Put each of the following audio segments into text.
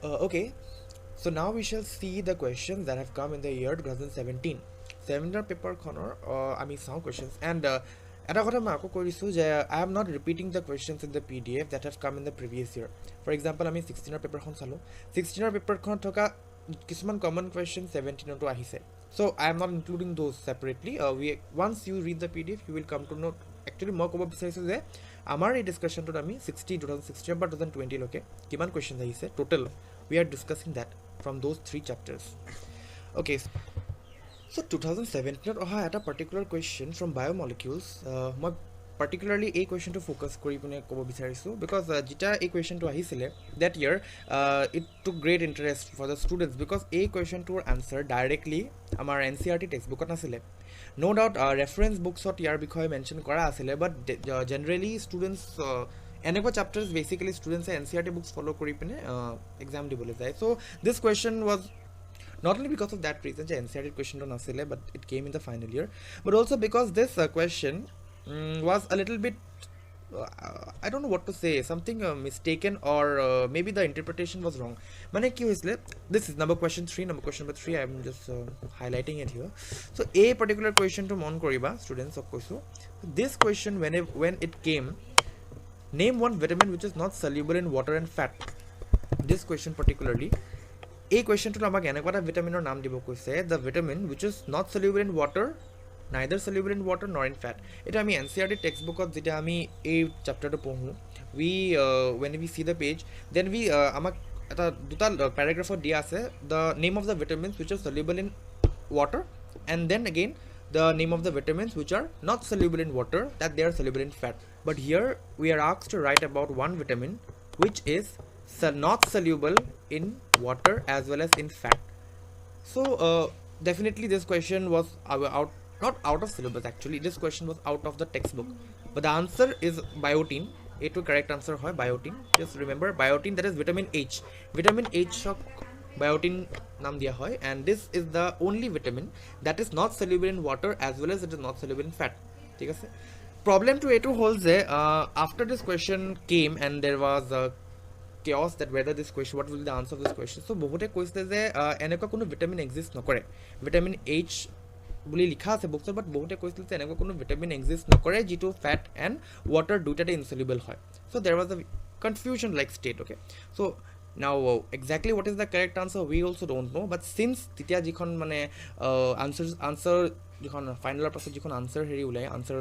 Okay, so now we shall see the questions that have come in the year 2017. 17 paper khonor ami saw questions and এটা কথা মই আকৌ কৰিছো যে I am not repeating the questions in the PDF that have come in the previous year. For example, আমি 16 পেপাৰখন চালো 16 পেপাৰখনত থকা কিছুমান common questions 17 to আহিছে. So I am not including those separately. Once you read the PDF, you will come to know. Actually, মই ক'ব বিচাৰিছো যে আমাৰ এই ডিসকাশনটোত আমি 2016 বা 2020 লকে কিমান questions আহিছে total. We are discussing that from those 3 chapters. Okay, so 2017 oha eta particular question from biomolecules. Moi particularly a question to focus kori pune kobo bisarisu because jita a question to ahisile that year it took great interest for the students because a question to answer directly amar NCERT textbook ot asile. No doubt reference books ot yar bikhoye mention kora asile, but generally students eneko chapters basically students NCERT books follow kori pine exam dibole jay. So this question was not only because of that reason the NCERT question to nasile, but it came in the final year, but also because this question was a little bit I don't know what to say, something mistaken or maybe the interpretation was wrong. Mane ki hoisle, this is number question 3, number question number 3. I am just highlighting it here. So a particular question to mon koriba students of course. This question when it came, name one vitamin which is not soluble in water and fat. This question particularly, a question to আমাক এনেকুৱা ভিটামিনৰ নাম দিব কৈছে, the vitamin which is not soluble in water, neither soluble in water nor in fat. এটা আমি NCERT textbookত যেটা আমি এই চ্যাপ্টাৰটো পঢ়ো, we when we see the page, then we আমাক এটা দুটা প্যাৰাগ্ৰাফত দিয়া আছে the name of the vitamins which are soluble in water, and then again the name of the vitamins which are not soluble in water, that they are soluble in fat. But here we are asked to write about one vitamin which is not soluble in water as well as in fat. So definitely this question was not out of syllabus. Actually this question was out of the textbook, but the answer is biotin. A to correct answer hoy biotin. Just remember biotin, that is vitamin H. Vitamin H shok biotin naam diya hoy, and this is the only vitamin that is not soluble in water as well as it is not soluble in fat. Thik ase, problem to A2 holds after this question came and there was chaos that whether this question, what will be the answer of this question. So bohote koisle je eneka kono vitamin exist nokore, vitamin H boli likha ase boxer, but bohote koisle je eneka kono vitamin exist nokore jito fat and water duitate insoluble hoy. So there was a confusion like state. Okay, so now exactly what is the correct answer we also don't know, but since titia jikhon mane answer jikhon final process jikhon answer heri ulai answer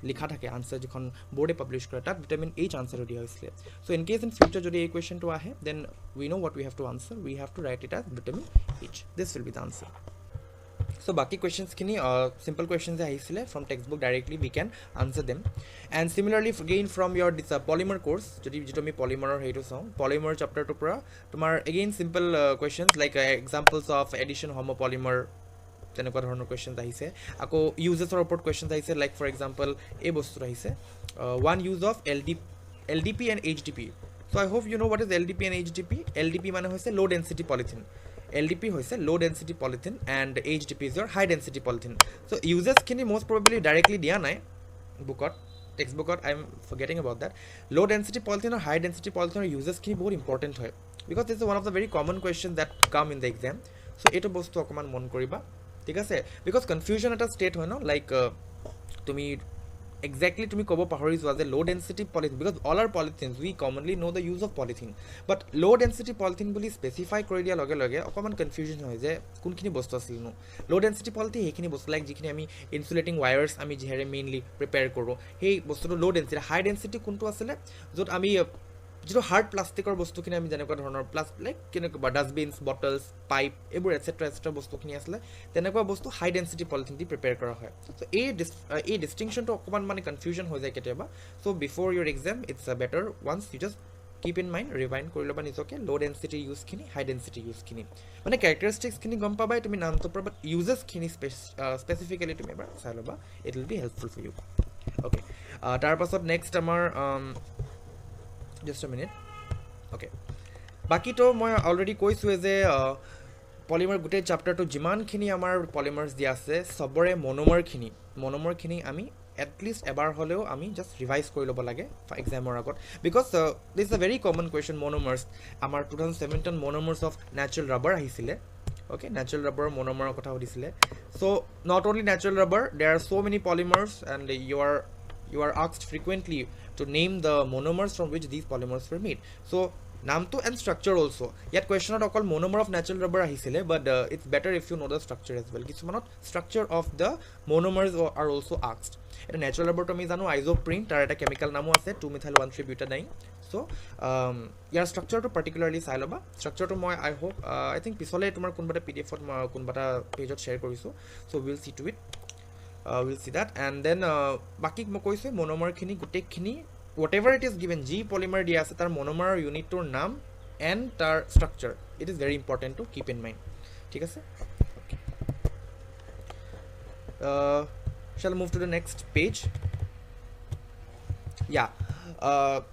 লিখা থাকে, answer যখন বোর্ডে publish করে তাত vitamin H answer দিয়া হয়েছিল. So in case in future যদি এই কোয়েশ্চনটো আহে, then we know what we have to answer, we have to write it as vitamin H. This will be the answer. So বাকি কোয়েশ্চনসখিনি সিম্পল কোয়েশ্চনস আহিছিলে from textbook, directly we can answer them. And similarly again from your this polymer course, যদি যিটো আমি পলিমাৰৰ হেৰিটো চাওঁ, polymer চেপ্টাৰটোৰ পৰা তোমাৰ again simple questions like examples of addition homopolymer, তেনেকুৱা ধৰণৰ কুৱেশ্যনছ আহিছে. আকৌ ইউজেছৰ ওপৰত কুৱেশ্যনছ আহিছে, লাইক ফৰ এক্সাম্পল এই বস্তুটো আহিছে, one use of LDP and HDP. So' I hope you know' what is LDP and HDP. LDP মানে হৈছে ল' ডেঞ্চিটি পলিথিন, LDP হৈছে low' density polythene and HDP is your high density polythene. So' ইউজেছখিনি most probably directly দিয়া নাই বুকত, টেক্সট বুকত. I am forgetting about that. Low' density polythene আৰু হাই ডেঞ্চিটি পলিথিনৰ ইউজেছখিনি বহুত ইম্পৰ্টেণ্ট হয়, because this is one of the very common question that come in the exam. So' এইটো বস্তু অকণমান মন কৰিবা, ঠিক আছে, বিকজ কনফিউজন এটা ষ্টেট হয় ন, লাইক তুমি এক্সেক্টলি তুমি ক'ব পাহৰি যোৱা যে low' density polythene, because all are polythenes we commonly know' the use of polythene, but low' density polythene বুলি স্পেচিফাই কৰি দিয়াৰ লগে লগে অকণমান কনফিউজন হয় যে কোনখিনি বস্তু আছিল নো. ল' ডেঞ্চিটি পলিথিন সেইখিনি বস্তু লাইক যিখিনি আমি ইনচুলেটিং ৱায়াৰ্ছ আমি যিহেৰে মেইনলি প্ৰিপেয়াৰ কৰোঁ, সেই বস্তুটো ল' ডেঞ্চিটি. হাই ডেঞ্চিটি কোনটো আছিলে, য'ত আমি যিটো হাৰ্ড প্লাষ্টিকৰ বস্তুখিনি আমি যেনেকুৱা ধৰণৰ লাইক কেনেকুৱা ডাষ্টবিনছ, বটলছ, পাইপ এইবোৰ এটচেট্ৰা বস্তুখিনি আছিলে, তেনেকুৱা বস্তু হাই ডেঞ্চিটি পলিথিন দি প্ৰিপেয়াৰ কৰা হয়. চ' এই ডিষ্টিংশ্যনটো অকণমান মানে কনফিউজন হৈ যায় কেতিয়াবা. So' before your exam it's better once you just keep in mind, rewind কৰি ল'বা নিজকে, ল' ডেঞ্চিটি ইউজখিনি, হাই ডেঞ্চিটি ইউজখিনি, মানে কেৰেক্টাৰিষ্টিক্সখিনি গম পাবাই তুমি নামটোৰ পৰা, বাট ইউজেছখিনি স্পেচিফিকেলি তুমি এবাৰ চাই ল'বা, it will be helpful for you. Okay, তাৰপাছত নেক্সট আমাৰ just a minute. Okay, বাকিতো মই অলৰেডি কৈছোঁৱে যে পলিমাৰ গোটেই চেপ্টাৰটো যিমানখিনি আমাৰ পলিমাৰ্ছ দিয়া আছে, চবৰে মনোমাৰখিনি আমি এটলিষ্ট এবাৰ হ'লেও আমি জাষ্ট ৰিভাইজ কৰি ল'ব লাগে এক্সামৰ আগত বিকজ দিছ আ ভেৰি কমন কুৱেশ্যন মনোমাৰ্ছ আমাৰ 2017 মনোমাৰ্ছ অফ নেচাৰেল ৰাবাৰ আহিছিলে okay natural rubber monomer kotha hodisile so not only natural rubber there are so many polymers and you are asked frequently to name the monomers from which these polymers were made so naam to and structure also yet question not all monomer of natural rubber ahisile but it's better if you know the structure as well kisumanot structure of the monomers are also asked eta natural rubber to ami janu isoprene tar eta chemical namo ase 2 methyl 1 3 butadiene so your structure to particularly siloba structure to moi I hope I think pisole tumar kunbata pdf ot kunbata page ot share korisu so we'll see to it we'll see that and then baki mo koise monomer khini gute khini whatever it is given g polymer dia ase tar monomer unit tor naam and tar structure it is very important to keep in mind thik ase okay shall move to the next page yeah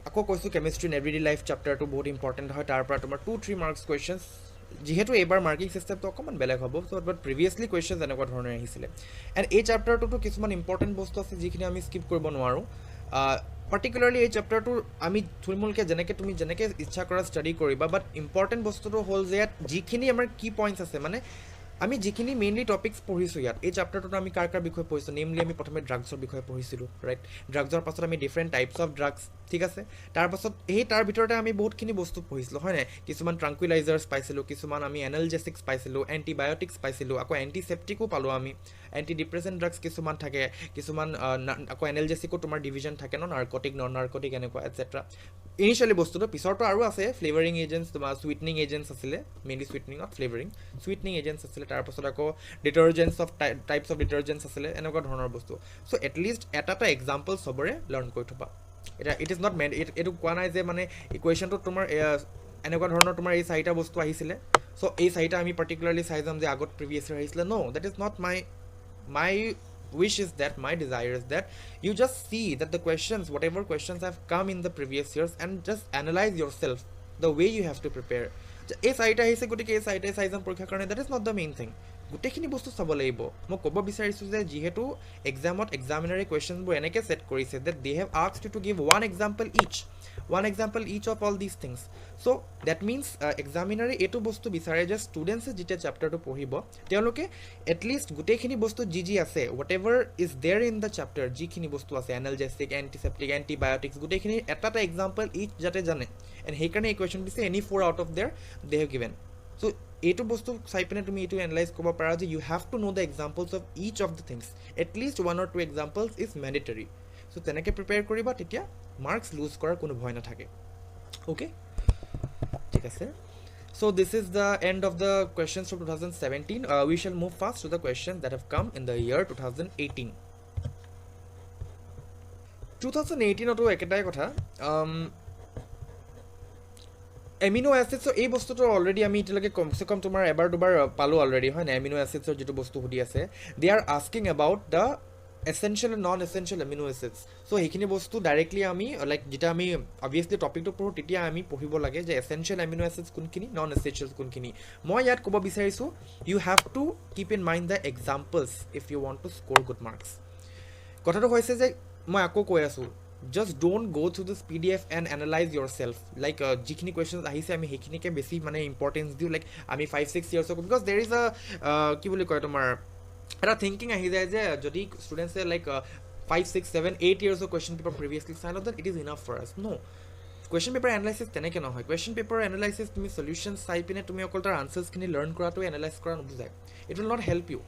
আকৌ কৈছো chemistry in everyday life চেপ্টাৰটো বহুত important হয় তাৰ পৰা তোমাৰ 2-3 marks questions যেহেতু এবাৰ marking চিষ্টেমটো অকণমান বেলেগ হ'ব চ' বাট প্ৰিভিয়াছলি কুৱেশ্যনছ এনেকুৱা ধৰণৰ আহিছিলে এণ্ড এই চেপ্টাৰটোতো কিছুমান ইম্পৰ্টেণ্ট বস্তু আছে যিখিনি আমি স্কিপ কৰিব নোৱাৰোঁ পাৰ্টিকুলাৰলি এই চেপ্টাৰটো আমি থুলমূলকৈ তুমি যেনেকৈ ইচ্ছা কৰা ষ্টাডি কৰিবা বাট ইম্পৰ্টেণ্ট বস্তুটো হ'ল যে ইয়াত যিখিনি আমাৰ কি পইণ্টছ আছে মানে আমি যিখিনি মেইনলি টপিকছ পঢ়িছোঁ ইয়াত এই চেপ্টাৰটোত আমি কাৰ বিষয়ে পঢ়িছোঁ নেমলি আমি প্ৰথমে ড্ৰাগছৰ বিষয়ে পঢ়িছিলোঁ ৰাইট ড্ৰাগছৰ পাছত আমি ডিফাৰেণ্ট টাইপছ অফ ড্ৰাগছ ঠিক আছে তাৰপাছত তাৰ ভিতৰতে আমি বহুতখিনি বস্তু পঢ়িছিলোঁ হয় নাই কিছুমান ট্ৰাংকুইলাইজাৰ্ছ পাইছিলোঁ কিছুমান আমি এনালজেছিক্স পাইছিলোঁ এণ্টিবায়'টিক্স পাইছিলোঁ আকৌ এণ্টিচেপ্টিকো পালোঁ আমি এণ্টি ডিপ্ৰেছেণ্ট ড্ৰাগছ কিছুমান থাকে কিছুমান আকৌ এনালজেছিকো তোমাৰ ডিভিজন থাকে ন নাৰ্কটিক নন নাৰ্কটিক এনেকুৱা এটচেট্ৰা ইনিচিয়েলি বস্তুটো পিছৰটো আৰু আছে ফ্লেভাৰিং এজেণ্টছ তোমাৰ চুইটনিং এজেণ্টছ আছিলে মেইনলি চুইটনিং নট ফ্লেভাৰিং চুইটনিং এজেণ্টছ আছিলে তাৰপাছত আকৌ ডিটাৰজেণ্টছ অফ টাইপছ অফ ডিটাৰজেণ্টছ আছিলে এনেকুৱা ধৰণৰ বস্তু চ' এটলিষ্ট এটা এক্সাম্পল চবৰে লাৰ্ণ কৰি থ'বা এতিয়া ইট ইজ নট মেণ্ট এইটো কোৱা নাই যে মানে ইকুৱেশ্যনটোত তোমাৰ এনেকুৱা ধৰণৰ তোমাৰ এই 4টা বস্তু আহিছিলে চ' এই 4টা আমি পাৰ্টিকুলাৰলি চাই যাম যে আগত প্ৰিভিয়াছ ইয়াৰ আহিছিলে no that is not my wish is that my desire is that you just see that the questions whatever questions have come in the previous years and just analyze yourself the way you have to prepare এই 4টা আহিছে গতিকে এই 4টাই চাই যাম পৰীক্ষাৰ কাৰণে that is not the main thing গোটেইখিনি বস্তু চাব লাগিব মই ক'ব বিচাৰিছোঁ যে যিহেতু এক্সামত এক্সামিনাৰে কুৱেশ্যনবোৰ এনেকৈ ছেট কৰিছে that they have asked you to give one example each of all these things so that means এক্সামিনাৰে এইটো বস্তু বিচাৰে যে ষ্টুডেণ্টছে যেতিয়া চেপ্টাৰটো পঢ়িব তেওঁলোকে এটলিষ্ট গোটেইখিনি বস্তু যি আছে whatever is there in the chapter যিখিনি বস্তু আছে এনালজেছিক এণ্টিচেপ্টিক এণ্টিবায়'টিক্স গোটেইখিনি এটা এক্সাম্পল ইচ যাতে জানে এণ্ড সেইকাৰণে এই কুৱেশ্যন দিছে any 4 out of there they have given so এইটো বস্তু চাই পিনে তুমি এইটো এনালাইজ কৰিব পাৰা যে you have to know' the examples of each of the things at least 1 or 2 examples is mandatory so' তেনেকৈ প্ৰিপেয়াৰ কৰিবা তেতিয়া মাৰ্কছ লুজ কৰাৰ কোনো ভয় নাথাকে অ'কে ঠিক আছে so this is the end of the questions from 2017 we shall move fast to the questions that have come in the year 2018 2018 একেটাই কথা এমিনো এচিডছৰ এই বস্তুটো অলৰেডি আমি এতিয়ালৈকে কমচে কম তোমাৰ এবাৰ দুবাৰ পালোঁ অলৰেডি হয় নাই এমিনো এচিডছৰ যিটো বস্তু সুধি আছে they are asking about the essential non essential amino acids so' সেইখিনি বস্তু ডাইৰেক্টলি আমি লাইক যেতিয়া আমি অবভিয়াছলি টপিকটো পঢ়োঁ তেতিয়া আমি পঢ়িব লাগে যে এচেঞ্চিয়েল এমিনো এচিডছ কোনখিনি নন এচেঞ্চিয়েল কোনখিনি মই ইয়াত ক'ব বিচাৰিছোঁ you have to keep in mind the examples if you want to score good marks কথাটো হৈছে যে মই আকৌ কৈ আছোঁ just don't go through this PDF and analyze yourself like jikhini questions ahise ami hekhinike besi mane importance diu like ami 5-6 years ago because there is a ki boli koy tomar eta thinking ahi jay je jodi students like 5-6-7-8 years of question paper previously signed up then it is enough for us no question paper analysis teneke no hoy question paper analysis tumi solutions sai pine tumi okol tar answers khini learn kora to analyze kora nobujay it will not help you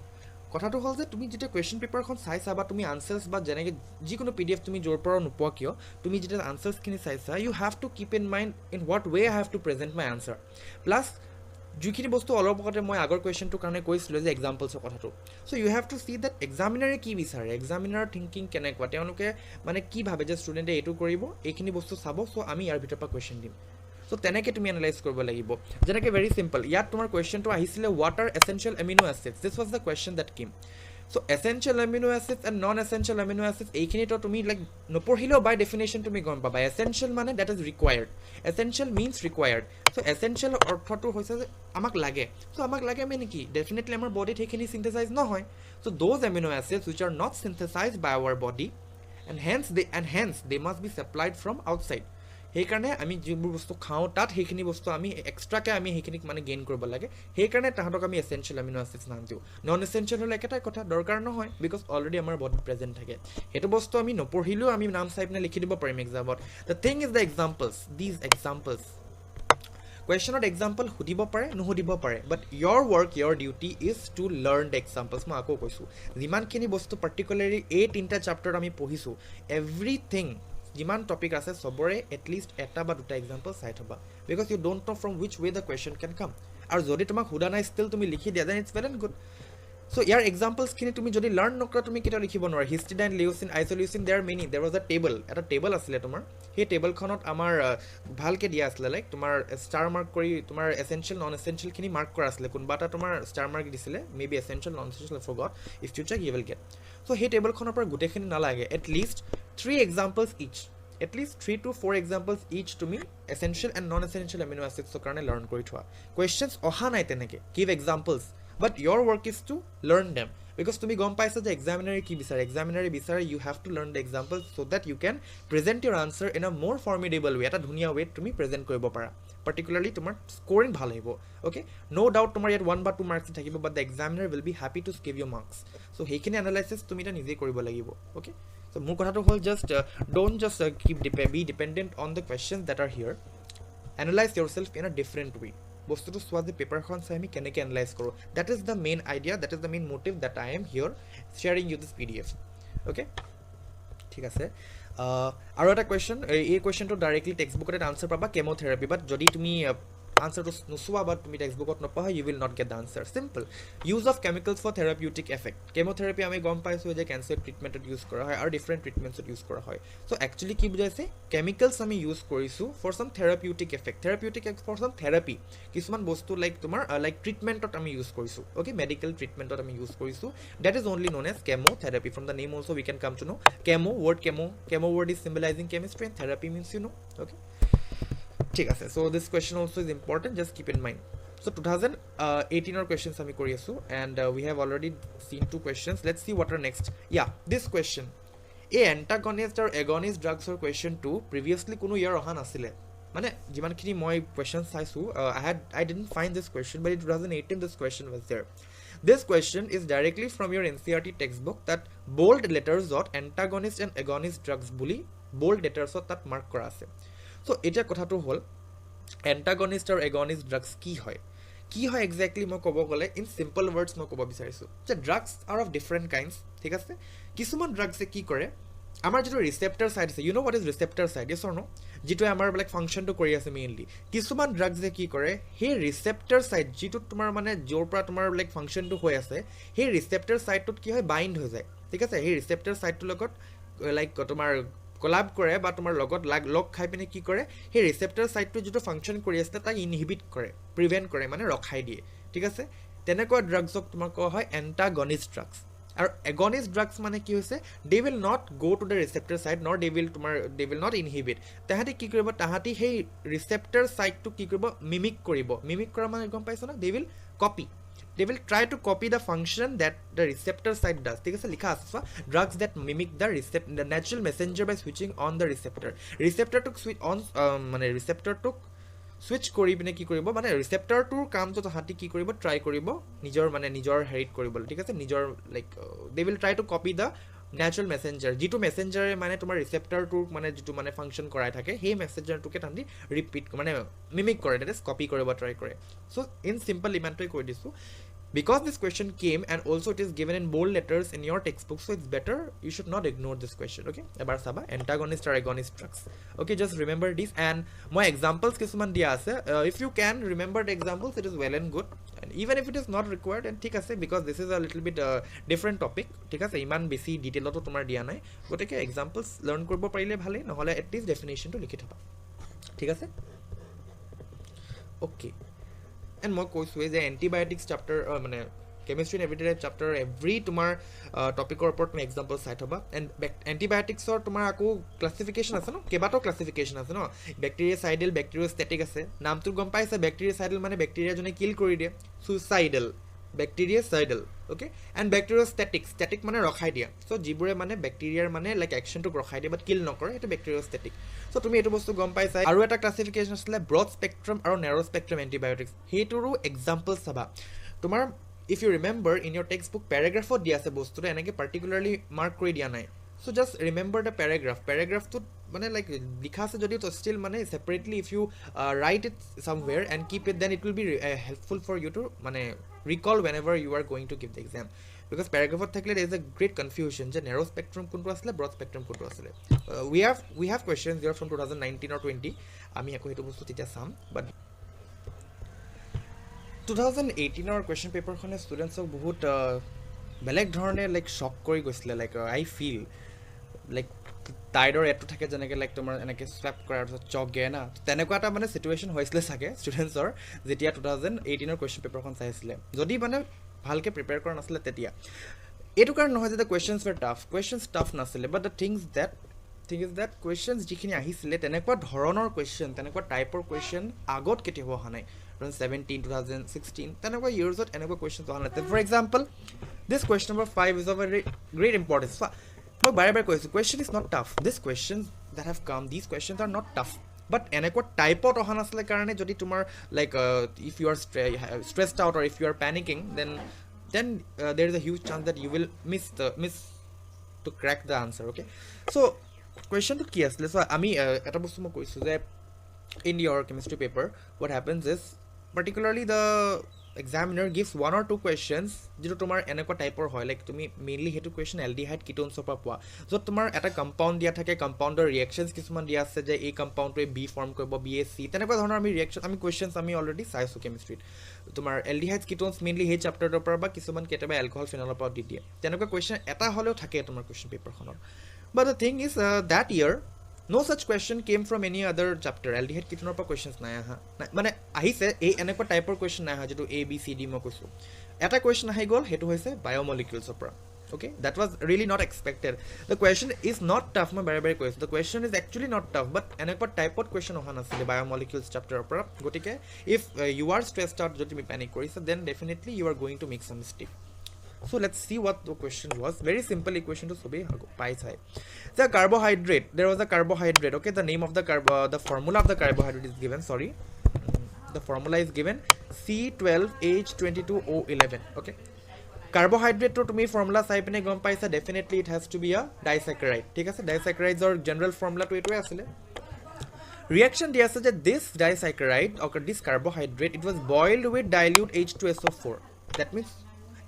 কথাটো হ'ল যে তুমি যেতিয়া question পেপাৰখন চাইছা বা তুমি answers বা যেনেকৈ যিকোনো PDF তুমি য'ৰ পৰা নোপোৱা কিয় তুমি যেতিয়া আনচাৰ্ছখিনি চাইছা you have to keep in mind in what way I have to present my answer plus যিখিনি বস্তু অলপ আগতে মই আগৰ কুৱেশ্যনটোৰ কাৰণে কৈছিলোঁ যে এক্সাম্পলছৰ কথাটো so' you have to see that এক্সামিনাৰে কি বিচাৰে এক্সামিনাৰ থিংকিং কেনেকুৱা তেওঁলোকে মানে কি ভাবে যে ষ্টুডেণ্টে এইটো কৰিব এইখিনি বস্তু চাব চ' আমি ইয়াৰ ভিতৰৰ পৰা কুৱেশ্যন দিম চ' তেনেকৈ তুমি এনালাইজ কৰিব লাগিব যেনেকৈ ভেৰি চিম্পল ইয়াত তোমাৰ কুৱেশ্যনটো আহিছিলে what are essential amino acids this was the question that came so' essential amino acids and non essential amino acids এইখিনিতো তুমি লাইক নপঢ়িলেও বাই ডেফিনেশ্যন তুমি গম পাবা এচেঞ্চিয়েল মানে that is required essential means required so' essential অৰ্থটো হৈছে যে আমাক লাগে চ' আমাক লাগে মানে কি ডেফিনেটলি আমাৰ বডিত সেইখিনি চিন্থেচাইজ নহয় so' those amino acids which are not synthesise by our body hence they must be supplied from outside. সেইকাৰণে আমি যিবোৰ বস্তু খাওঁ তাত সেইখিনি বস্তু আমি এক্সট্ৰাকৈ আমি সেইখিনিক মানে গেইন কৰিব লাগে সেইকাৰণে তাহাঁতক আমি এচেঞ্চিয়েল এমিনো এচিডছ নাম দিওঁ নন এচেঞ্চিয়েল হ'লে একেটাই কথা দৰকাৰ নহয় বিকজ অলৰেডি আমাৰ বডিত প্ৰেজেণ্ট থাকে সেইটো বস্তু আমি নপঢ়িলেও আমি নাম চাই পিনে লিখি দিব পাৰিম এক্সামত the thing is the examples these examples কুৱেশ্যনত এক্সাম্পল সুধিব পাৰে নুসুধিব পাৰে but your work your duty is to learn the examples মই আকৌ কৈছোঁ যিমানখিনি বস্তু পাৰ্টিকুলাৰলি এই তিনিটা চেপ্টাৰত আমি পঢ়িছোঁ এভৰিথিং যিমান টপিক আছে চবৰে এটলিষ্ট এটা বা দুটা এক্সাম্পল চাই থবা because you don't know' from which way the question can come আৰু যদি তোমাক সোধা নাই ষ্টিল তুমি লিখি দিয়া then it's well and good so' your এক্সাম্পলছখিনি তুমি যদি লাৰ্ণ নকৰা তুমি কেতিয়াও লিখিব নোৱাৰা histidine leucine isoleucine their meaning there was এটা টেবল আছিলে তোমাৰ সেই টেবলখনত আমাৰ ভালকৈ দিয়া আছিলে লাইক তোমাৰ ষ্টাৰ মাৰ্ক কৰি তোমাৰ এচেঞ্চিয়েল নন এচেঞ্চিয়েলখিনি মাৰ্ক কৰা আছিলে কোনোবা এটা তোমাৰ ষ্টাৰ মাৰ্ক দিছিলে maybe essential non essential for God if you check you will get so' সেই টেবলখনৰ পৰা গোটেইখিনি নালাগে at least 3 examples each at least 3 to 4 examples each to me essential and non-essential amino acids so karone learn kori thua questions oha nai teneke give examples but your work is to learn them because tumi gom paisa je examiner ki bisare you have to learn the examples so that you can present your answer in a more formidable way eta dhuniya way tumi present koribo para particularly tomar scoring bhal hoibo okay no doubt tomar yet 1 বা 2 marks thakibo but the examiner will be happy to give you marks so heikini analysis tumi ta nije koribo lagibo okay so মোৰ কথাটো হ'ল just don't just be dependent on the questions that are here analyze yourself in a different way বস্তুটো চোৱা যে পেপাৰখন চাই আমি কেনেকৈ এনালাইজ কৰোঁ that is the main idea that is the main motive that I am here sharing you this PDF okay ঠিক আছে আৰু এটা কুৱেশ্যন এই কুৱেশ্যনটো ডাইৰেক্টলি টেক্সট বুকত আনচাৰ পাবা কেমোথেৰাপি বাট যদি তুমি answer to nuswa but tumi textbook ot nopaha you will not get the answer simple use of chemicals for therapeutic effect chemotherapy ame gom paisu je cancer treatment ot use kora hoy or different treatments ot use kora hoy so actually ki bujaise chemicals ame use korisu for some therapeutic effect for some therapy kisuman bostu like tumar like treatment ot ame use korisu okay medical treatment ot ame use korisu that is only known as chemotherapy from the name also we can come to know chemo word is symbolizing chemistry and therapy means you know okay ঠিক আছে so this question also is important just keep in mind so 2018 or questions ami kori asu and we have already seen 2 questions let's see what are next yeah this question a antagonist or agonist drugs or question 2 previously kono year ohan asile mane jiman khini moi questions saisu I didn't find this question but in 2018 this question was there this question is directly from your NCERT textbook that bold letters ot antagonist and agonist drugs buli bold letters ot tat mark kora ase so eta kotha to hol antagonist or agonist drugs ki hoy exactly মই কব গলে in simple words মই কব বিচাৰিছো যে drugs are of different kinds ঠিক আছে কিছুমান drugs কি কৰে আমাৰ যেটো receptor side আছে you know what is receptor side yes or no যেটো আমাৰ like function to কৰি আছে mainly কিছুমান drugs কি কৰে হে receptor side যেটো তোমাৰ মানে জোৰ পৰা তোমাৰ like function to হৈ আছে হে receptor side টোত কি হয় bind হৈ যায় ঠিক আছে হে receptor side টো লগত like তোমাৰ কোলাব কৰে বা তোমাৰ লগত লগ খাই পিনে কি কৰে হে ৰিসেপ্টৰ সাইটটো যেটো ফাংচন কৰি আছে তা ইনহিবিট কৰে প্ৰিভেন্ট কৰে মানে ৰখাই দিয়ে ঠিক আছে তেনেকুৱা ড্ৰাগছক তোমাৰ কোৱা হয় এন্টাগনিষ্ট ড্ৰাগছ আৰু এগনিষ্ট ড্ৰাগছ মানে কি হৈছে they will not go to the receptor site not they will not inhibit তাহাঁতি কি কৰিব তাহাঁতি সেই ৰিসেপ্টৰ সাইটটো কি কৰিব মিমিক কৰা মানে গম পাইছ না they will copy they will try to copy the function that the receptor site does ঠিক আছে লিখা আছে drugs that mimic the natural messenger by switching on the receptor to switch on মানে receptor to switch কৰি পিনে কি কৰিব মানে receptor টোৰ কামটো তাহাঁতি কি কৰিব ট্ৰাই কৰিব নিজৰ হেৰিট কৰিব ঠিক আছে নিজৰ like they will try to copy the natural messenger যেটো মেসেঞ্জাৰ মানে তোমাৰ ৰিসেপ্টৰ টো মানে যেটো মানে ফাংচন কৰাই থাকে সেই মেসেঞ্জাৰ টোকে তান্দি ৰিপিট মানে মিমিক কৰে that is কপি কৰিব ট্ৰাই কৰে so in simple ইমানটোই কৈ দিছো because this question came and also it is given in bold letters in your textbook so it's better you should not ignore this question okay ebar saba antagonist or agonist drugs okay just remember this and my examples kisuman dia ase if you can remember the examples it is well and good and even if it is not required and thik ase because this is a little bit different topic thik ase iman besi detail to tomar dia nai goteke examples learn koribo parile bhale নহলে at least definition to likhi thaba thik ase okay and মই কৈছো যে antibiotics chapter মানে chemistry and everyday life chapter every তোমার টপিকৰ ওপৰত তুমি example চাই থবা and antibiotics ৰ তোমাৰ আকৌ ক্লাসিফিকেশন আছে ন কেবাটো ক্লাসিফিকেশন আছে ন ব্যাকটেৰিয়াসাইডাল ব্যাকটেৰিওষ্টেটিক আছে নামটো গম পাইছে ব্যাকটেৰিয়াসাইডাল মানে ব্যাকটেৰিয়া জনে কিল কৰি দিয়ে suicidal bactericidal, okay, and bacteriostatic. Static মানে ৰখাই দিয়া, so যিবোৰে মানে বেক্টেৰিয়াৰ মানে লাইক একশ্যনটোক ৰখাই দিয়ে বাট কিল নকৰে, সেইটো bacteriostatic. so তুমি এইটো বস্তু গম পাইছা. আৰু এটা ক্লাছিফিকেশ্যন আছিলে ব্ৰড স্পেক্ট্ৰাম আৰু নেৰ' স্পেক্ট্ৰাম এণ্টিবায়'টিক্স. সেইটোৰো এক্সাম্পল চাবা তোমাৰ. if you remember in your textbook paragraphত দিয়া আছে বস্তুটো, এনেকৈ পাৰ্টিকুলাৰলি মাৰ্ক কৰি দিয়া নাই. so just remember the paragraphটোত মানে লাইক লিখা আছে যদিও তো ষ্টিল মানে সেপাৰেটলি if you write it somewhere and keep it, then it will be helpful for you to মানে recall whenever you are going to give the exam, because paragraphত থাকিলে there is a great confusion যে narrow spectrum কোনটো আছিলে, broad spectrum কোনটো আছিলে. we have questions here from 2019 or 20. আমি আকৌ সেইটো বস্তু তেতিয়া চাম. but 2018 কুৱেশ্যন পেপাৰখনে ষ্টুডেণ্টছক বহুত বেলেগ ধৰণে লাইক শ্বক কৰি গৈছিলে. লাইক আই ফিল লাইক টাইডৰ এডটো থাকে যেনেকৈ লাইক তোমাৰ এনেকৈ স্ৱেপ কৰাৰ পিছত চকে না, তেনেকুৱা এটা মানে চিটুৱেশ্যন হৈছিলে চাগে ষ্টুডেণ্টছৰ যেতিয়া 2018 কুৱেশ্যন পেপাৰখন চাইছিলে, যদি মানে ভালকৈ প্ৰিপেয়াৰ কৰা নাছিলে তেতিয়া. এইটো কাৰণ নহয় যে the questions were tough, questions tough নাছিলে, but the thing is that questions যিখিনি আহিছিলে তেনেকুৱা ধৰণৰ কুৱেশ্যন, তেনেকুৱা টাইপৰ কুৱেশ্যন আগত কেতিয়াও অহা নাই. 2017, 2016 তেনেকুৱা ইয়েৰ্ছত এনেকুৱা কুৱেশ্যনছ অহা নাছিলে. For example this question number 5 is of a great importance. মই বাৰে বাৰে কৈছোঁ question is not tough, this questions that have come, this questions are not tough, but এনেকুৱা টাইপত অহা নাছিলে কাৰণে যদি তোমাৰ like if you are stressed out or if you are panicking then there is a huge chance that you will miss to crack the answer. okay, so কুৱেশ্যনটো কি আছিলে? চ' আমি এটা বস্তু মই কৈছোঁ যে in your chemistry paper what happens is particularly the examiner gives 1 or 2 questions যেটো তোমাৰ এনেকুৱা টাইপৰ হয়, লাইক তুমি মেইনলি সেইটো কুৱেশ্যন এলডিহাইড কিটোনছৰ পৰা পোৱা, য'ত তোমাৰ এটা কম্পাউণ্ড দিয়া থাকে, কম্পাউণ্ডৰ ৰিয়েকশ্যনছ কিছুমান দিয়া আছে যে এই কম্পাউণ্ডটোৱে বি ফৰ্ম কৰিব, বি এ চি, তেনেকুৱা ধৰণৰ আমি কুৱেশ্যনছ আমি অলৰেডি চাইছোঁ কেমিষ্ট্ৰিত. তোমাৰ এলডিহাইড কিটোনছ মেইনলি সেই চেপ্টাৰটোৰ পৰা বা কিছুমান কেতিয়াবা এলকহল ফেনলৰ পৰা দি দিয়ে, তেনেকুৱা কুৱেশ্যন এটা হ'লেও থাকে তোমাৰ question পেপাৰখনত. But the thing is that year no such question came from any other chapter. aldehyde ketone pa questions nai aha mane ahise ei enekwa type or question nai aha jetu a b c d mo koisu eta question ahi gol hetu hoise biomolecules opra. okay, that was really not expected. The question is not tough, my bare bare koisu, the question is actually not tough, but enekwa type of question oha nasile biomolecules chapter opra. gotike if you are stressed out jodi mi panic korisa, then definitely you are going to make some mistake. So let's see what the question was. Very simple equation to sobe pai chai. The carbohydrate, there was a carbohydrate. Okay, the name of the formula of the carbohydrate is given. Sorry, the formula is given C12H22O11. okay, carbohydrate to me formula sai pine gom paisa, definitely it has to be a disaccharide. thik ase, disaccharides or general formula to etu asile. reaction dia ase je this disaccharide or this carbohydrate, it was boiled with dilute H2SO4. that means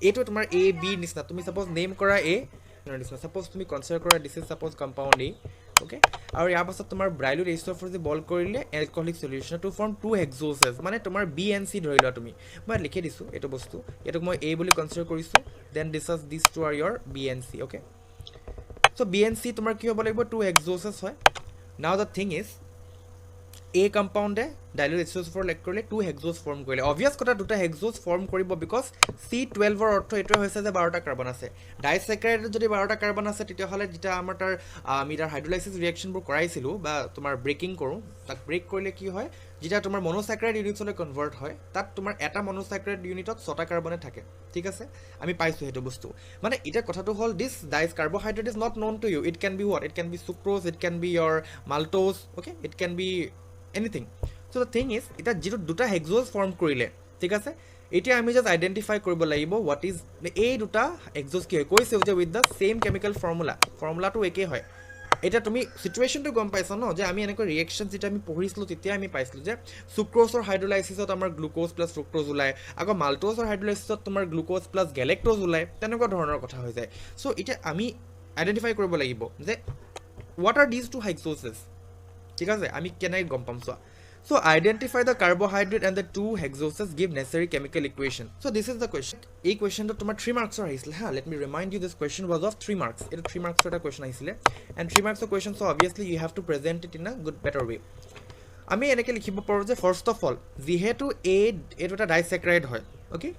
এইটো তোমাৰ A B নিচিনা, তুমি suppose name কৰা এ নিচিনা, suppose তুমি consider কৰা this is suppose compound A. Okay, আৰু ইয়াৰ পাছত তোমাৰ ব্ৰাইলুট H2SO4 যে বইল কৰিলে এলকহলিক সলিউশ্যন টু ফৰ্ম 2 হেক্সোচেছ, মানে তোমাৰ বি এন চি ধৰি লোৱা তুমি, মই লিখি দিছোঁ এইটো বস্তু, এইটোক মই এ বুলি কনচিডাৰ কৰিছোঁ, then this two are your B N C. Okay, so' B N C তোমাৰ কি হ'ব লাগিব, 2 হেক্সোচেছ হয়. Now the thing is a কম্পাউণ্ডে ডাইলুট H2SO4 লেক কৰিলে 2 হেক্সোজ ফৰ্ম কৰিলে. অবভিয়াছ কথা 2টা হেক্সোজ ফৰ্ম কৰিব, বিকজ C12ৰ অৰ্থ এইটোৱে হৈছে যে 12টা কাৰ্বন আছে. ডাইচেক্ৰাইডত যদি 12টা কাৰ্বন আছে, তেতিয়াহ'লে যেতিয়া আমাৰ আমি তাৰ হাইড্ৰলাইচিছ ৰিয়েকশ্যনবোৰ কৰাইছিলোঁ বা তোমাৰ ব্ৰেকিং কৰোঁ, তাক ব্ৰেক কৰিলে কি হয়, যেতিয়া তোমাৰ মনোচাইক্ৰাইড ইউনিটছলৈ কনভাৰ্ট হয়, তাত তোমাৰ এটা মনোচাইক্ৰাইড ইউনিটত 6টা কাৰ্বনে থাকে. ঠিক আছে, আমি পাইছোঁ সেইটো বস্তু. মানে এতিয়া কথাটো হ'ল this carbohydrate is not known to you, it can be what, it can be sucrose, it can be your maltose, okay, it can be anything. So' the thing is এতিয়া যিটো 2টা হেক্সোজ ফৰ্ম কৰিলে, ঠিক আছে, এতিয়া আমি just identify কৰিব লাগিব হোৱাট ইজ এই 2টা হেক্সোজ কি হয়, কৈছে যে উইথ দ্য ছেম কেমিকেল ফৰ্মুলাটো একেই হয়. এতিয়া তুমি চিটুৱেশ্যনটো গম পাইছা ন, যে আমি এনেকৈ ৰিয়েকশ্যন যেতিয়া আমি পঢ়িছিলোঁ তেতিয়া আমি পাইছিলোঁ যে চুক্ৰ'জৰ হাইড্ৰলাইচিছত আমাৰ গ্লুক'জ প্লাছ ফ্ৰুক্ট'জ ওলায়, আকৌ মাল্টোজৰ হাইড্ৰলাইচিছত তোমাৰ গ্লুক'জ প্লাছ গেলেক্ট'জ ওলায়, তেনেকুৱা ধৰণৰ কথা হৈ যায়. চ' এতিয়া আমি আইডেণ্টিফাই কৰিব লাগিব যে হোৱাট আৰ দিজ 2 হেক্সোচেছ. ঠিক আছে, আমি কেনেকৈ গম পাম চোৱা. So identify the carbohydrate and the 2 hexoses, give necessary chemical equation. So this is the question. A question to tomar 3 marks or aisile ha, let me remind you this question was of 3 marks. It 3 marks eta question aisile, and 3 marks of question, so obviously you have to present it in a good better way. Ami eneke likhibo paro je first of all jehetu a eta disaccharide hoy, okay,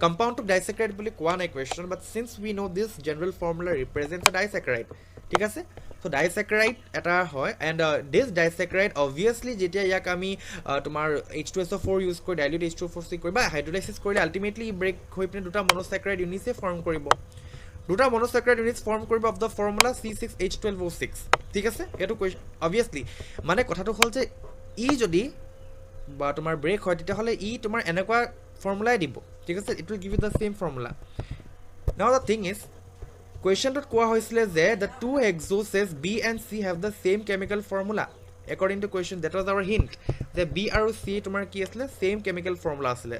compound to disaccharide boli koa nai question, but since we know this general formula represents a disaccharide, ঠিক আছে, So disaccharide এটা হয় and this disaccharide obviously যেতিয়া ইয়াক আমি তোমাৰ H2SO4 use কৰি dilute H2O4 কৰি বা হাইড্ৰলাইসিস কৰিলে আলটিমেটলি ব্ৰেক হৈ পিনে দুটা মনোস্যাকাৰাইড ইউনিটে ফৰ্ম কৰিব দুটা মনোস্যাকাৰাইড ইউনিটস ফৰ্ম কৰিব অফ দ্য ফৰ্মুলা C6H12O6 ঠিক আছে এটো obviously মানে কথাটো হ'ল যে ই যদি বা তোমাৰ ব্ৰেক হয় তেতিয়া হলে ই তোমাৰ এনেকুৱা ফৰ্মুলাই দিব ঠিক আছে it will give you the same formula now the thing is question tot koa hoisile je the two hexoses B and C have the same chemical formula according to question that was our hint the B and C tomar ki asle same chemical formula asle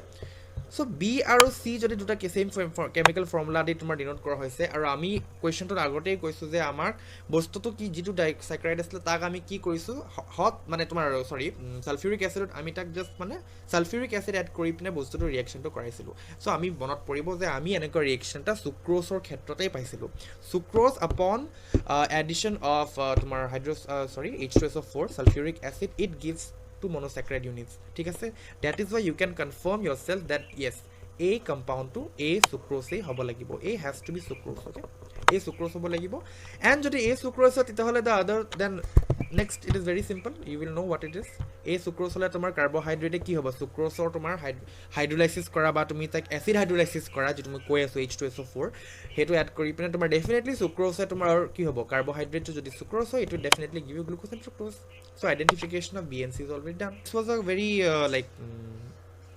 so B and C jodi duta same chemical formula di tomar denote kora hoise aru ami question tot agote koisu je amar bostu to ki jitu disaccharide asle tak ami ki korisu hot mane tomar sorry sulfuric acid ami tak just mane sulfuric acid add kori pine bostu to reaction to koraisilu so ami bonot poribo je ami eneko reaction ta sucrose or khetrote paisilu sucrose upon addition of tomar H2SO4 sulfuric acid it gives two monosaccharide units ঠিক আছে that is why you can confirm yourself that yes a compound to a sucrose hob lagibo a has to be sucrose okay a sucrose hob lagibo and jodi a sucrose tita hole the other then next it is very simple you will know what it is a sucrose hole tomar carbohydrate ki hobo sucrose or tomar hydrolysis kora ba tumi tak acid hydrolysis kora je tumi koi aso H2SO4 hetu add kori pine tomar definitely sucrose tomar ki hobo carbohydrate jodi sucrose it will definitely give you glucose and fructose so identification of B and C is already done this was a very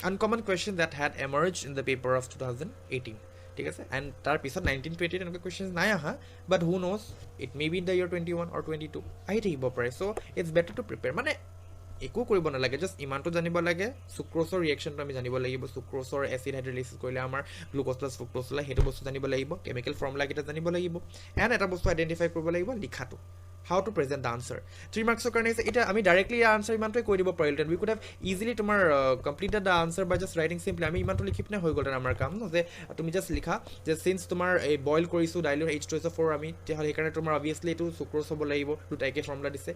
uncommon question that had emerged in the paper of 2018 ঠিক আছে and tar pisot 1920 enka questions nai aha but who knows it may be in the year 21 or 22 ahi thakibo pare so it's better to prepare mane একো কৰিব নালাগে just ইমানটো জানিব লাগে সুক্ৰোজৰ ৰিঅ্যাকশনটো আমি জানিব লাগিব সুক্ৰোজৰ এসিড হাইড্ৰলাইসিস কৰিলে আমাৰ গ্লুকোজ প্লাস ফ্ৰুক্টোজ ওলাই হেতু বস্তু জানিব লাগিব কেমিক্যাল ফৰ্মুলা কিটা জানিব লাগিব এন্ড এটা বস্তু আইডেন্টিফাই কৰিব লাগিব লিখাটো how to present the answer 3 marks karone eta ami directly answer imantoy koi dibo parile we could have easily tomar completed the answer by just writing simply ami imanto likhipne hoy gol amar kam no je tumi just likha je since tomar a boil korisu dilute H2SO4 ami te hole ekane tomar obviously to sucrose hobo laibo duta eke formula dise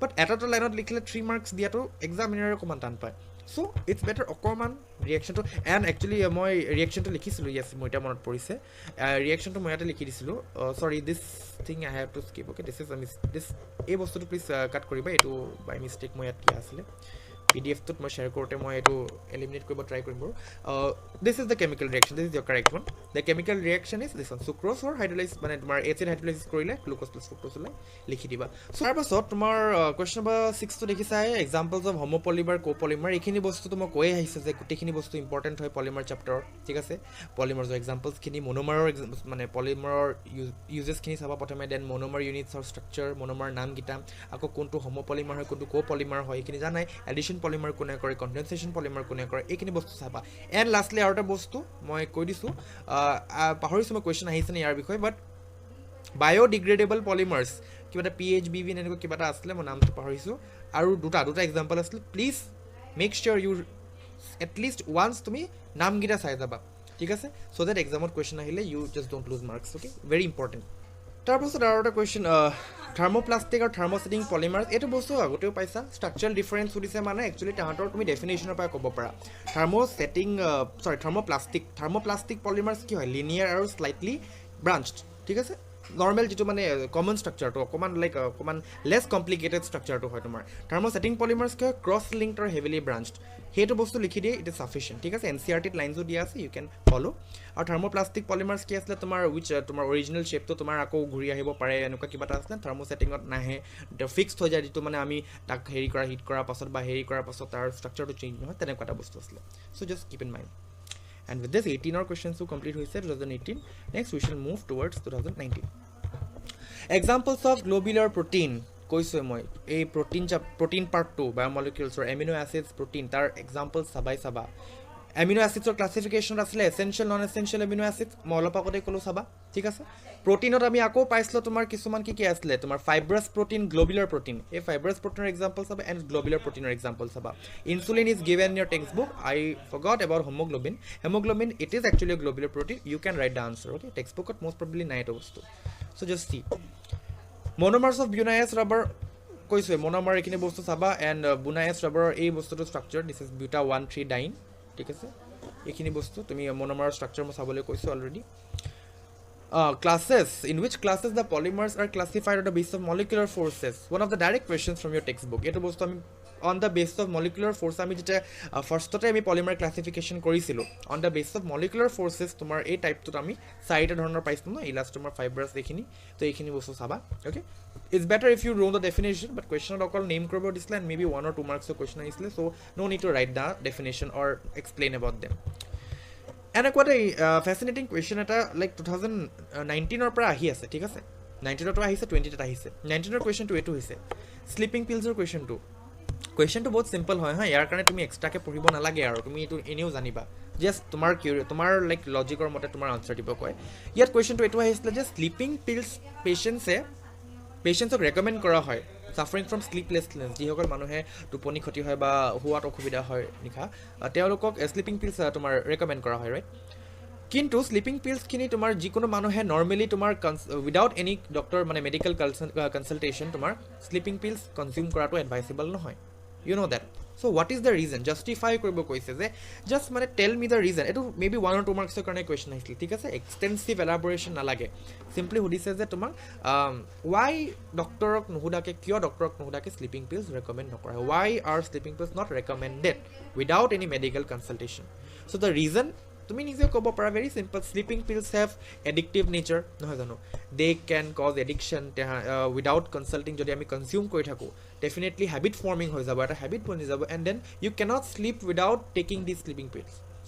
but eta to line likhile 3 marks dia to examiner command tan pai so it's better okoman reaction to and actually moi reaction to likhisilu yes moita monot porise reaction to moyata likhi disilu sorry this thing I have to skip okay this is this a bostu to please cut koriba etu by mistake moyat ki asile PDF tot moi share korte moi etu eliminate koribo try korim this is the chemical reaction this is your correct one the chemical reaction is this one sucrose or hydrolysis mane tomar acid hydrolysis korile glucose plus fructose ulai likhi diba so tar pasot tomar question number 6 to dekhi sai examples of homopolymer copolymer ekhini bostu to moi koi aise je gutekhini bostu important hoy polymer chapter ঠিক আছে polymers examples khini monomer mane polymer uses khini saba protome then monomer units or structure monomer naam gita ako kontu homopolymer hoy kontu copolymer hoy ekhini janai addition polymer kone kore condensation polymer kone kore ekhini bostu saba and lastly আৰু এটা বস্তু মই কৈ দিছো পাহৰিছো মই question আহিছে নে ইয়াৰ বিষয় বাট biodegradable polymers কিবা এটা PHBV এনেকৈ কিবা এটা আসলে মই নামটো পাহৰিছো আৰু দুটা এক্সাম্পল আছিল please make sure you at least once তুমি নাম গিটা চাই যাবা ঠিক আছে so that exam question আহিলে you just don't lose marks okay very important তাৰ পাছত আৰু এটা কোৱেশ্চন থাৰ্মোপ্লাষ্টিক আৰু থাৰ্মোসেটিং পলিমাৰ্স এটো বস্তু আগতেও পাইছা স্ট্ৰাকচাৰাল ডিফাৰেন্স সুদিছে মানে একচুয়ালি তাহাতৰ তুমি ডেফিনেশনৰ পৰা ক'ব পাৰা থাৰ্মোপ্লাষ্টিক পলিমাৰ্স কি হয় লিনিয়াৰ আৰু স্লাইটলি ব্ৰাঞ্চড ঠিক আছে normal jitu mane common structure to common less complicated structure to hoy tomar thermosetting polymers ke cross linked or heavily branched hetu bostu likhi die it is sufficient ঠিক আছে NCERT lines o dia ase you can follow or thermoplastic polymers ki asle tomar which tomar original shape to tomar ako ghuri ahibo pare enuka kiba ta asle thermosetting ot nahe the fixed hoy jay jitu mane ami tak heri kora heat kora pasot ba heri kora pasot tar structure to change hoy teneka ta bostu asle so just keep in mind and with this 18 hour questions to complete hoise 2018 next we shall move towards 2019 examples of globular protein koiso moi ei protein part 2 biomolecules or amino acids protein tar examples sabai saba amino acids or classification asile essential non essential amino acids molopakote kolo saba ঠিক আছে protein ot ami ako paislo tomar kisuman ki asle tomar fibrous protein globular protein a fibrous protein examples saba and globular protein examples saba insulin is given in your textbook I forgot about hemoglobin it is actually a globular protein you can write the answer okay textbook ot most probably nai to bostu so just see monomers of butadiene rubber koiso monomer ekine bostu saba and butadiene rubber ei bostu to structure this is buta 1,3 diene ঠিক আছে এখিনি বস্তু তুমি মনোমাৰ structure মই চাবলৈ কৈছো already Classes. In which classes the polymers are classified on the basis of molecular forces? One of the direct questions from your textbook. এইটো বস্তু আমি on the basis of molecular force আমি যেতিয়া ফাৰ্ষ্টতে আমি পলিমাৰ ক্লাছিফিকেশ্যন কৰিছিলোঁ on the basis of molecular forces তোমাৰ এই টাইপটোত আমি চাৰিটা ধৰণৰ পাইছিলোঁ ন ইলাষ্টোমাৰ ফাইব্ৰাছ এইখিনি তো এইখিনি বস্তু চাবা okay it's better if you know the definition but কুৱেশ্যনত অকল নেম কৰিব দিছিলে এণ্ড মে বি 1 or 2 মাৰ্কছৰ কুৱেশ্যন আহিছিলে so' no need to write the definition or explain about them এনেকুৱা এটা ফেচিনেটিং কুৱেশ্যন এটা লাইক 2019ৰ পৰা আহি আছে ঠিক আছে 19ৰ পৰা আহিছে 20ত আহিছে 19ৰ কুৱেশ্যনটো এইটো হৈছে শ্লিপিং পিলছৰ কুৱেশ্যনটো বহুত চিম্পল হয় হা ইয়াৰ কাৰণে তুমি এক্সট্ৰাকৈ পঢ়িব নালাগে আৰু তুমি এইটো এনেও জানিবা জাষ্ট তোমাৰ লাইক লজিকৰ মতে তোমাৰ আনচাৰ দিব কয় ইয়াত কুৱেশ্যনটো এইটো আহিছিলে যে শ্লিপিং পিলছ পেচেণ্টছক ৰেকমেণ্ড কৰা হয় ছাফাৰিং ফ্ৰম শ্লিপলেছনেছ যিসকল মানুহে টোপনি ক্ষতি হয় বা হোৱাত অসুবিধা হয় নিশা তেওঁলোকক শ্লিপিং পিলছ তোমাৰ ৰেকমেণ্ড কৰা হয় ৰাইট কিন্তু শ্লিপিং পিলছখিনি তোমাৰ যিকোনো মানুহে নৰ্মেলি তোমাৰ উইদাউট এনি ডক্টৰ মানে মেডিকেল কনচালটেশ্যন তোমাৰ শ্লিপিং পিলছ কনজিউম কৰাটো এডভাইচেবল নহয় you know' that so' what is the reason justify কৰিব কৈছে যে জাষ্ট মানে টেল মি দ্য ৰিজন এইটো মে বি 1 or 2 মাৰ্কছৰ কাৰণে কুৱেশ্যন আহিছিল ঠিক আছে এক্সটেনচিভ এলাবৰেশ্যন নালাগে চিম্পলি সুধিছে যে তোমাক ৱাই ডক্টৰক নুসুধাকৈ শ্লিপিং পিলছ ৰেকমেণ্ড নকৰা হয় why are sleeping pills not recommended without any medical consultation so' the reason তুমি নিজে ক'ব পাৰা very simple sleeping pills have addictive nature নহয় জানো they can cause addiction without consulting যদি আমি কনজিউম কৰি থাকোঁ ডেফিনেটলি হেবিট ফৰ্মিং হৈ যাব এটা হেবিট বনি যাব and then you can't sleep without taking this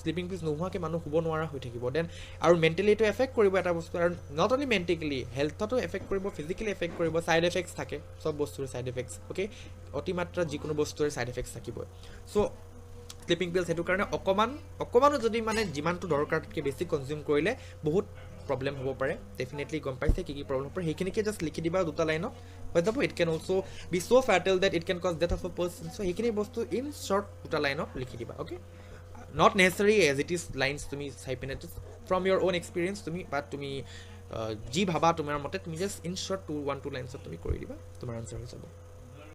sleeping pills নোহোৱাকৈ মানুহ শুব নোৱাৰা হৈ থাকিব দেন আৰু মেণ্টেলি এইটো এফেক্ট কৰিব এটা বস্তু আৰু নট অনলি মেণ্টেলি হেল্থতো এফেক্ট কৰিব ফিজিকেলি এফেক্ট কৰিব ছাইড এফেক্টছ থাকে চব বস্তুৰে ছাইড এফেক্টছ অ'কে অতিমাত্ৰা যিকোনো বস্তুৰে ছাইড এফেক্টছ থাকিবই চ' শ্লিপিং পিলছ সেইটো কাৰণে অকণমানো যদি মানে যিমানটো দৰকাৰ তাতকৈ বেছি কনজিউম কৰিলে বহুত প্ৰব্লেম হ'ব পাৰে ডেফিনেটলি গম পাইছে কি প্ৰব্লেম হ'ব পাৰে সেইখিনিকে জাষ্ট লিখি দিবা দুটা লাইনত হৈ যাব it can also' be so' fatal that it can cause death of a person so' সেইখিনি বস্তু ইন শ্বৰ্ট দুটা লাইনত লিখি দিবা okay not necessary as it is lines তুমি চাই পিনে ফ্ৰম ইয়ৰ অ'ন এক্সপিৰিয়েঞ্চ তুমি যি ভাবা তোমাৰ মতে তুমি জাষ্ট ইন শ্বৰ্ট 1-2 লাইনছত তুমি কৰি দিবা তোমাৰ আনচাৰ হৈ যাব